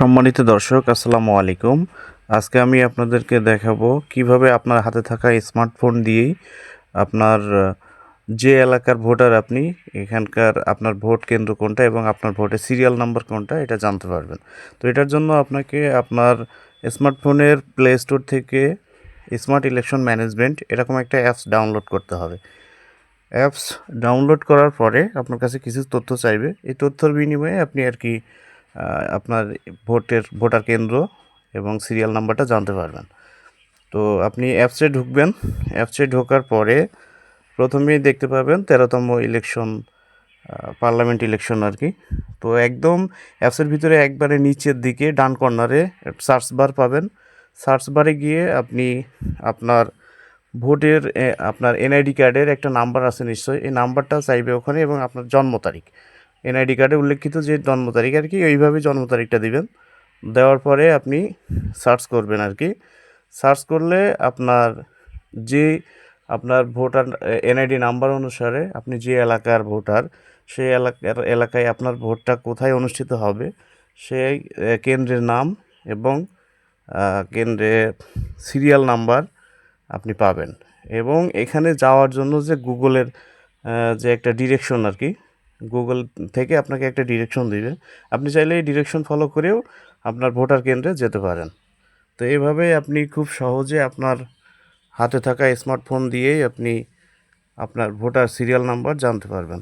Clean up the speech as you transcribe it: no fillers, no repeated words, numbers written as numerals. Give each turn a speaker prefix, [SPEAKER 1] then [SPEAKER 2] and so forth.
[SPEAKER 1] সম্মানিত দর্শক, আসসালামু আলাইকুম। আজকে আমি আপনাদেরকে দেখাবো কিভাবে আপনার হাতে থাকা স্মার্টফোন দিয়েই আপনার যে এলাকার ভোটার আপনি, এখানকার আপনার ভোট কেন্দ্র কোনটা এবং আপনার ভোটের সিরিয়াল নাম্বার কোনটা এটা জানতে পারবেন। তো এটার জন্য আপনাকে আপনার স্মার্টফোনের প্লে স্টোর থেকে স্মার্ট ইলেকশন ম্যানেজমেন্ট এরকম একটা অ্যাপস ডাউনলোড করতে হবে। অ্যাপস ডাউনলোড করার পরে আপনার কাছে কিছু তথ্য চাইবে। এই তথ্যর বিনিময়ে আপনি আর কি আপনার ভোটার কেন্দ্র এবং সিরিয়াল নাম্বারটা জানতে পারবেন। তো আপনি অ্যাপসে ঢুকবেন। অ্যাপসে ঢোকার পরে প্রথমেই দেখতে পাবেন 13তম ইলেকশন, পার্লামেন্ট ইলেকশন আর কি। তো একদম অ্যাপসের ভিতরে একবারে নিচের দিকে ডান কর্নারে সার্চ বার পাবেন। সার্চ বারে গিয়ে আপনি আপনার আপনার এনআইডি কার্ডের একটা নাম্বার আছে নিশ্চয়ই, এই নাম্বারটা চাইবে ওখানে এবং আপনার জন্ম তারিখ, এনআইডি কার্ডে উল্লেখিত যে জন্ম তারিখ আর কি, ওইভাবে জন্ম তারিখটা দিবেন। দেওয়ার পরে আপনি সার্চ করবেন আর কি। সার্চ করলে যে আপনার ভোটার এনআইডি নাম্বার অনুসারে আপনি যে এলাকার ভোটার, সেই এলাকায় আপনার ভোটটা কোথায় অনুষ্ঠিত হবে সেই কেন্দ্রের নাম এবং কেন্দ্রের সিরিয়াল নাম্বার আপনি পাবেন। এবং এখানে যাওয়ার জন্য যে গুগলের যে একটা ডিরেকশন আর কি, গুগল থেকে আপনাকে একটা ডিরেকশন দিবে। আপনি চাইলে এই ডিরেকশন ফলো করেও আপনার ভোটার কেন্দ্রে যেতে পারেন। তো এইভাবেই আপনি খুব সহজে আপনার হাতে থাকা স্মার্টফোন দিয়েই আপনি আপনার ভোটার সিরিয়াল নাম্বার জানতে পারবেন।